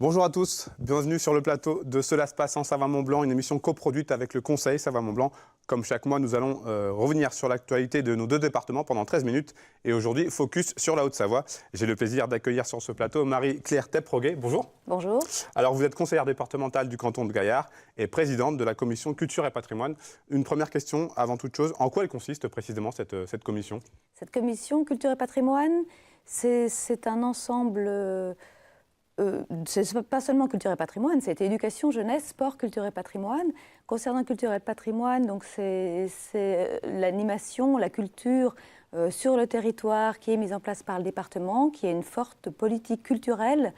Bonjour à tous, bienvenue sur le plateau de Cela se passe en Savoie-Mont-Blanc, une émission coproduite avec le Conseil Savoie-Mont-Blanc. Comme chaque mois, nous allons revenir sur l'actualité de nos deux départements pendant 13 minutes. Et aujourd'hui, focus sur la Haute-Savoie. J'ai le plaisir d'accueillir sur ce plateau Marie-Claire Teproguet. Bonjour. Bonjour. Alors, vous êtes conseillère départementale du canton de Gaillard et présidente de la commission Culture et Patrimoine. Une première question, avant toute chose, en quoi elle consiste précisément cette commission? Cette commission Culture et Patrimoine, c'est un ensemble... c'est pas seulement culture et patrimoine, c'est éducation, jeunesse, sport, culture et patrimoine. Concernant culture et patrimoine, donc c'est l'animation, la culture sur le territoire qui est mise en place par le département, qui a une forte politique culturelle,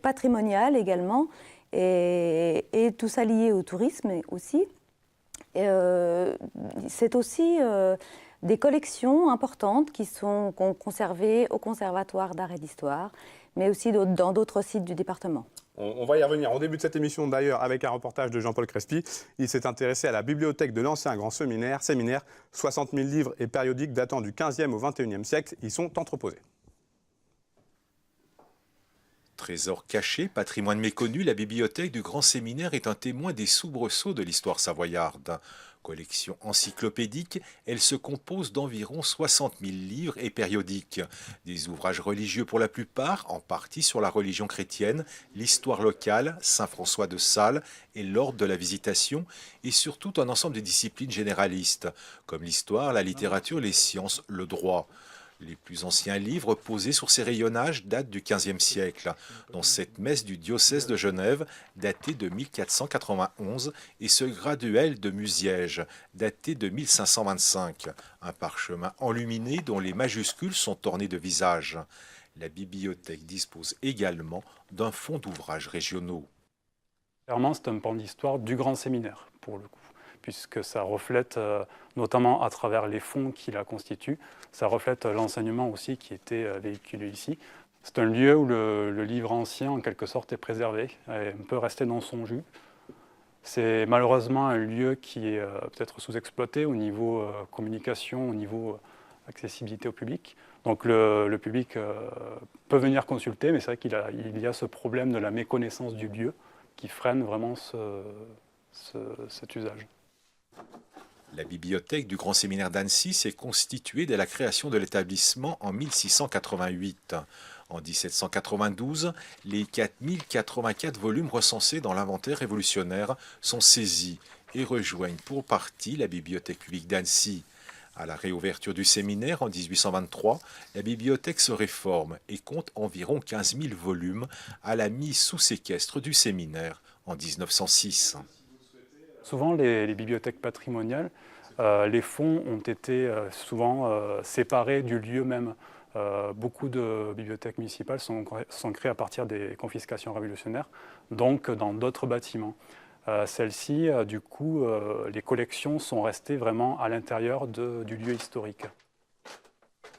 patrimoniale également, et tout ça lié au tourisme aussi. C'est aussi des collections importantes qui sont conservées au Conservatoire d'art et d'histoire, mais aussi dans d'autres sites du département. On va y revenir. Au début de cette émission, d'ailleurs, avec un reportage de Jean-Paul Crespi. Il s'est intéressé à la bibliothèque de l'ancien grand séminaire. 60 000 livres et périodiques datant du 15e au 21e siècle y sont entreposés. Trésor caché, patrimoine méconnu, la bibliothèque du Grand Séminaire est un témoin des soubresauts de l'histoire savoyarde. Collection encyclopédique, elle se compose d'environ 60 000 livres et périodiques. Des ouvrages religieux pour la plupart, en partie sur la religion chrétienne, l'histoire locale, Saint François de Sales et l'ordre de la Visitation, et surtout un ensemble de disciplines généralistes, comme l'histoire, la littérature, les sciences, le droit. Les plus anciens livres posés sur ces rayonnages datent du XVe siècle, dont cette messe du diocèse de Genève, datée de 1491, et ce graduel de Musiège, daté de 1525, un parchemin enluminé dont les majuscules sont ornées de visages. La bibliothèque dispose également d'un fonds d'ouvrages régionaux. Clairement, c'est un pan d'histoire du Grand Séminaire, pour le coup, puisque ça reflète, notamment à travers les fonds qui la constituent, ça reflète l'enseignement aussi qui était véhiculé ici. C'est un lieu où le livre ancien, en quelque sorte, est préservé, et peut rester dans son jus. C'est malheureusement un lieu qui est peut-être sous-exploité au niveau communication, au niveau accessibilité au public. Donc le public peut venir consulter, mais c'est vrai qu'il y a ce problème de la méconnaissance du lieu qui freine vraiment cet usage. La bibliothèque du Grand Séminaire d'Annecy s'est constituée dès la création de l'établissement en 1688. En 1792, les 4084 volumes recensés dans l'inventaire révolutionnaire sont saisis et rejoignent pour partie la bibliothèque publique d'Annecy. À la réouverture du séminaire en 1823, la bibliothèque se réforme et compte environ 15 000 volumes à la mise sous séquestre du séminaire en 1906. Souvent, les bibliothèques patrimoniales, les fonds ont été souvent séparés du lieu même. Beaucoup de bibliothèques municipales sont créées à partir des confiscations révolutionnaires, donc dans d'autres bâtiments. Celles-ci, du coup, les collections sont restées vraiment à l'intérieur du lieu historique.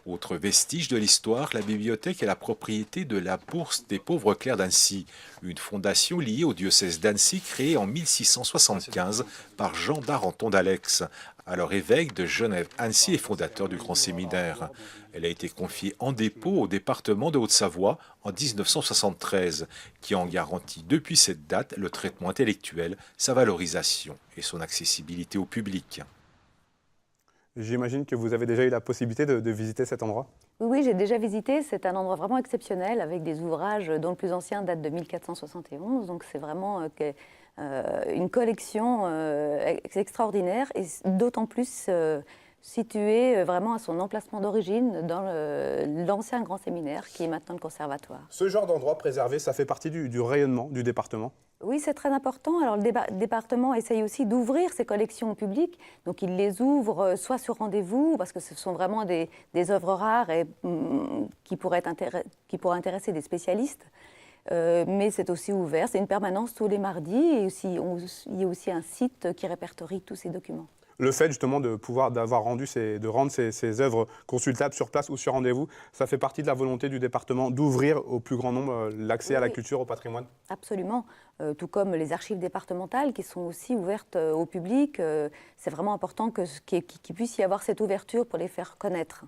Autre vestige de l'histoire, la bibliothèque est la propriété de la Bourse des pauvres clercs d'Annecy, une fondation liée au diocèse d'Annecy créée en 1675 par Jean d'Arenton d'Alex, alors évêque de Genève-Annecy et fondateur du Grand Séminaire. Elle a été confiée en dépôt au département de Haute-Savoie en 1973, qui en garantit depuis cette date le traitement intellectuel, sa valorisation et son accessibilité au public. J'imagine que vous avez déjà eu la possibilité de visiter cet endroit? Oui, j'ai déjà visité. C'est un endroit vraiment exceptionnel avec des ouvrages dont le plus ancien date de 1471. Donc c'est vraiment une collection extraordinaire et d'autant plus située vraiment à son emplacement d'origine dans l'ancien grand séminaire qui est maintenant le conservatoire. Ce genre d'endroit préservé, ça fait partie du rayonnement du département? Oui, c'est très important. Alors, le département essaye aussi d'ouvrir ses collections au public. Donc, il les ouvre soit sur rendez-vous, parce que ce sont vraiment des œuvres rares et, qui pourraient intéresser des spécialistes. Mais c'est aussi ouvert. C'est une permanence tous les mardis. Et aussi, il y a aussi un site qui répertorie tous ces documents. Le fait justement de rendre ces œuvres consultables sur place ou sur rendez-vous, ça fait partie de la volonté du département d'ouvrir au plus grand nombre l'accès à la culture, au patrimoine? Absolument. Tout comme les archives départementales qui sont aussi ouvertes au public. C'est vraiment important qu'il puisse y avoir cette ouverture pour les faire connaître.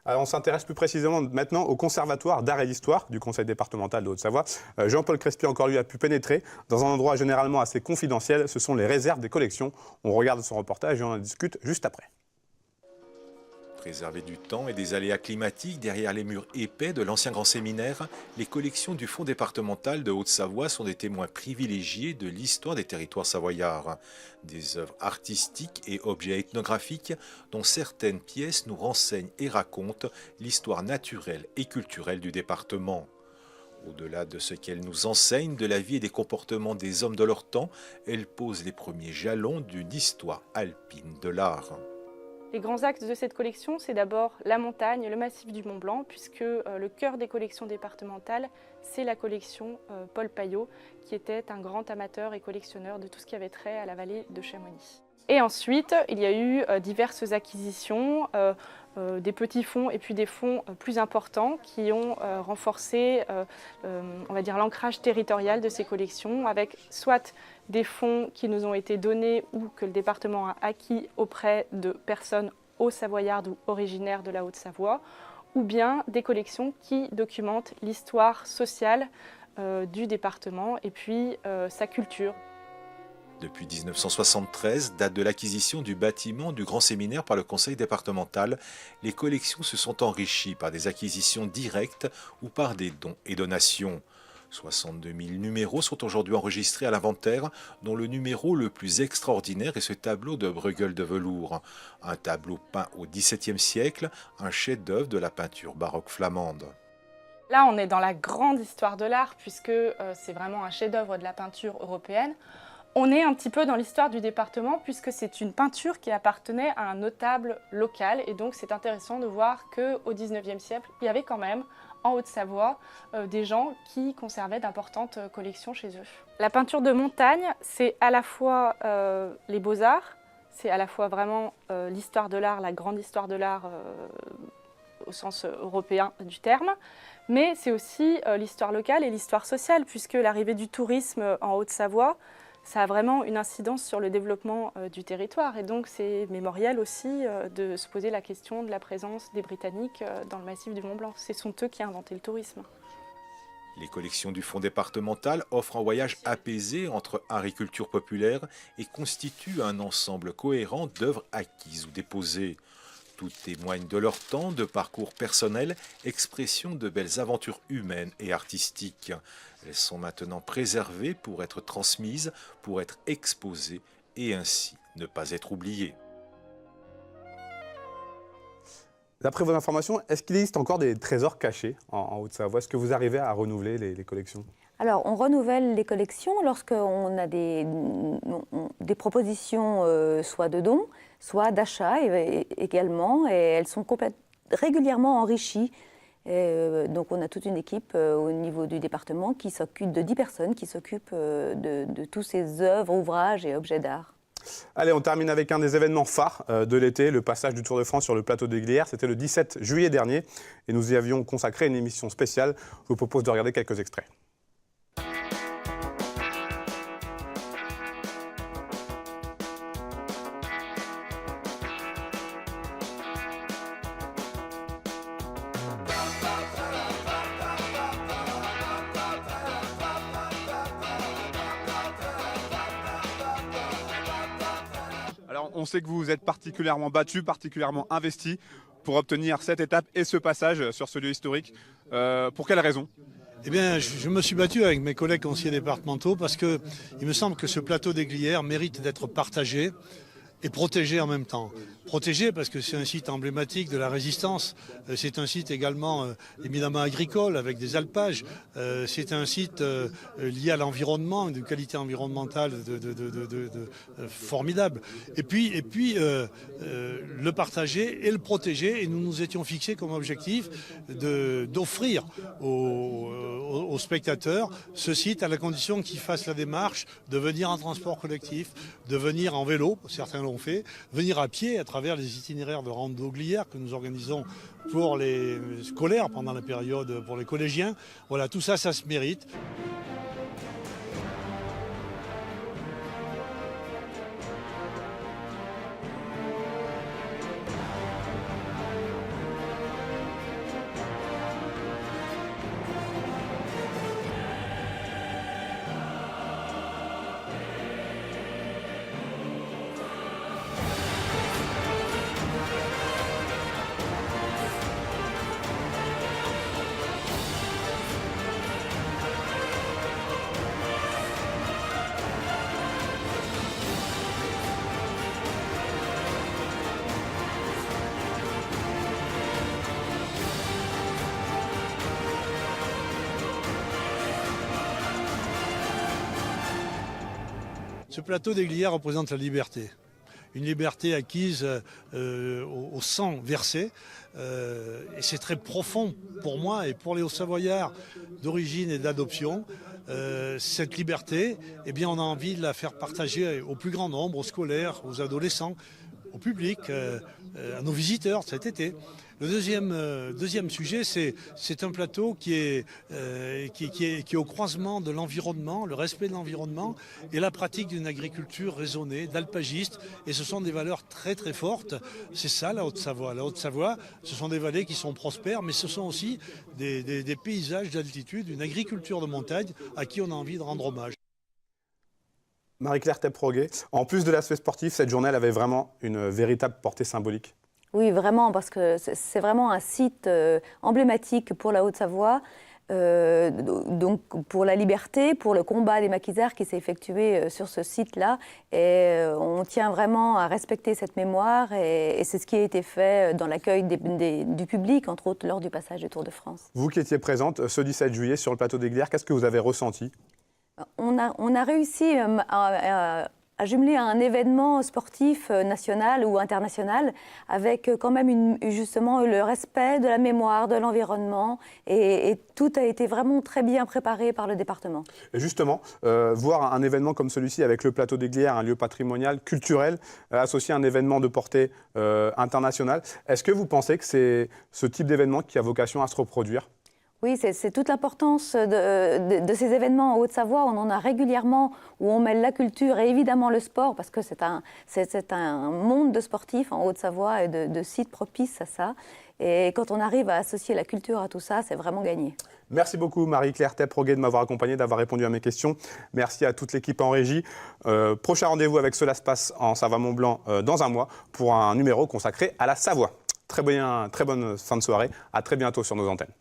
Alors, on s'intéresse plus précisément maintenant au Conservatoire d'art et d'histoire du Conseil départemental de Haute-Savoie. Jean-Paul Crespy, encore lui, a pu pénétrer dans un endroit généralement assez confidentiel. Ce sont les réserves des collections. On regarde son reportage et on en discute juste après. Préservées du temps et des aléas climatiques derrière les murs épais de l'ancien grand séminaire, les collections du Fonds départemental de Haute-Savoie sont des témoins privilégiés de l'histoire des territoires savoyards. Des œuvres artistiques et objets ethnographiques dont certaines pièces nous renseignent et racontent l'histoire naturelle et culturelle du département. Au-delà de ce qu'elles nous enseignent de la vie et des comportements des hommes de leur temps, elles posent les premiers jalons d'une histoire alpine de l'art. Les grands axes de cette collection, c'est d'abord la montagne et le massif du Mont-Blanc, puisque le cœur des collections départementales, c'est la collection Paul Paillot, qui était un grand amateur et collectionneur de tout ce qui avait trait à la vallée de Chamonix. Et ensuite, il y a eu diverses acquisitions, des petits fonds et puis des fonds plus importants qui ont renforcé on va dire, l'ancrage territorial de ces collections, avec soit des fonds qui nous ont été donnés ou que le département a acquis auprès de personnes haut-savoyardes ou originaires de la Haute-Savoie, ou bien des collections qui documentent l'histoire sociale du département et puis sa culture. Depuis 1973, date de l'acquisition du bâtiment du Grand Séminaire par le Conseil départemental, les collections se sont enrichies par des acquisitions directes ou par des dons et donations. 62 000 numéros sont aujourd'hui enregistrés à l'inventaire, dont le numéro le plus extraordinaire est ce tableau de Bruegel de velours. Un tableau peint au XVIIe siècle, un chef-d'œuvre de la peinture baroque flamande. Là, on est dans la grande histoire de l'art, puisque c'est vraiment un chef-d'œuvre de la peinture européenne. On est un petit peu dans l'histoire du département, puisque c'est une peinture qui appartenait à un notable local. Et donc, c'est intéressant de voir qu'au XIXe siècle, il y avait quand même, en Haute-Savoie, des gens qui conservaient d'importantes collections chez eux. La peinture de montagne, c'est à la fois les beaux-arts, c'est à la fois vraiment l'histoire de l'art, la grande histoire de l'art au sens européen du terme, mais c'est aussi l'histoire locale et l'histoire sociale, puisque l'arrivée du tourisme en Haute-Savoie, ça a vraiment une incidence sur le développement du territoire. Et donc c'est mémoriel aussi de se poser la question de la présence des Britanniques dans le massif du Mont-Blanc. Ce sont eux qui ont inventé le tourisme. Les collections du Fonds départemental offrent un voyage apaisé entre art et culture populaire et constituent un ensemble cohérent d'œuvres acquises ou déposées. Toutes témoignent de leur temps, de parcours personnels, expression de belles aventures humaines et artistiques. Elles sont maintenant préservées pour être transmises, pour être exposées et ainsi ne pas être oubliées. D'après vos informations, est-ce qu'il existe encore des trésors cachés en Haute-Savoie? Est-ce que vous arrivez à renouveler les collections? Alors, on renouvelle les collections lorsqu'on a des propositions soit de dons, soit d'achat également, et elles sont régulièrement enrichies. Donc, on a toute une équipe au niveau du département qui s'occupe de 10 personnes qui s'occupent de tous ces œuvres, ouvrages et objets d'art. Allez, on termine avec un des événements phares de l'été, le passage du Tour de France sur le plateau des Glières. C'était le 17 juillet dernier et nous y avions consacré une émission spéciale. Je vous propose de regarder quelques extraits. Alors, on sait que vous vous êtes particulièrement battu, particulièrement investi pour obtenir cette étape et ce passage sur ce lieu historique. Pour quelle raison ? Eh bien, je me suis battu avec mes collègues conseillers départementaux parce qu'il me semble que ce plateau des Glières mérite d'être partagé et protégé en même temps. Protégé parce que c'est un site emblématique de la résistance, c'est un site également éminemment agricole avec des alpages, c'est un site lié à l'environnement, de qualité environnementale formidable. Et puis le partager et le protéger, et nous nous étions fixés comme objectif d'offrir aux spectateurs ce site à la condition qu'ils fassent la démarche de venir en transport collectif, de venir en vélo, certains l'ont fait, venir à pied à travers les itinéraires de rando glières que nous organisons pour les scolaires pendant la période pour les collégiens. Voilà, tout ça, ça se mérite. Ce plateau des Glières représente la liberté. Une liberté acquise au sang versé. Et c'est très profond pour moi et pour les Hauts-Savoyards d'origine et d'adoption. Cette liberté, eh bien, on a envie de la faire partager au plus grand nombre, aux scolaires, aux adolescents, au public, à nos visiteurs cet été. Le deuxième sujet, c'est un plateau qui est au croisement de l'environnement, le respect de l'environnement et la pratique d'une agriculture raisonnée, d'alpagiste. Et ce sont des valeurs très très fortes. C'est ça la Haute-Savoie. La Haute-Savoie, ce sont des vallées qui sont prospères, mais ce sont aussi des paysages d'altitude, une agriculture de montagne à qui on a envie de rendre hommage. Marie-Claire Tepproguet, en plus de l'aspect sportif, cette journée elle avait vraiment une véritable portée symbolique. Oui, vraiment, parce que c'est vraiment un site emblématique pour la Haute-Savoie, donc pour la liberté, pour le combat des maquisards qui s'est effectué sur ce site-là. Et on tient vraiment à respecter cette mémoire et c'est ce qui a été fait dans l'accueil du public, entre autres lors du passage du Tour de France. Vous qui étiez présente ce 17 juillet sur le plateau des Glières, qu'est-ce que vous avez ressenti ? On a réussi à jumeler un événement sportif national ou international avec quand même justement le respect de la mémoire, de l'environnement et tout a été vraiment très bien préparé par le département. Et justement, voir un événement comme celui-ci avec le plateau des Glières, un lieu patrimonial, culturel, associé à un événement de portée internationale, est-ce que vous pensez que c'est ce type d'événement qui a vocation à se reproduire ? Oui, c'est toute l'importance de ces événements en Haute-Savoie. On en a régulièrement où on mêle la culture et évidemment le sport parce que c'est un monde de sportifs en Haute-Savoie et de sites propices à ça. Et quand on arrive à associer la culture à tout ça, c'est vraiment gagné. Merci beaucoup Marie-Claire Tepproguet de m'avoir accompagnée, d'avoir répondu à mes questions. Merci à toute l'équipe en régie. Prochain rendez-vous avec Cela se passe en Savoie-Mont-Blanc dans un mois pour un numéro consacré à la Savoie. Très bonne fin de soirée. À très bientôt sur nos antennes.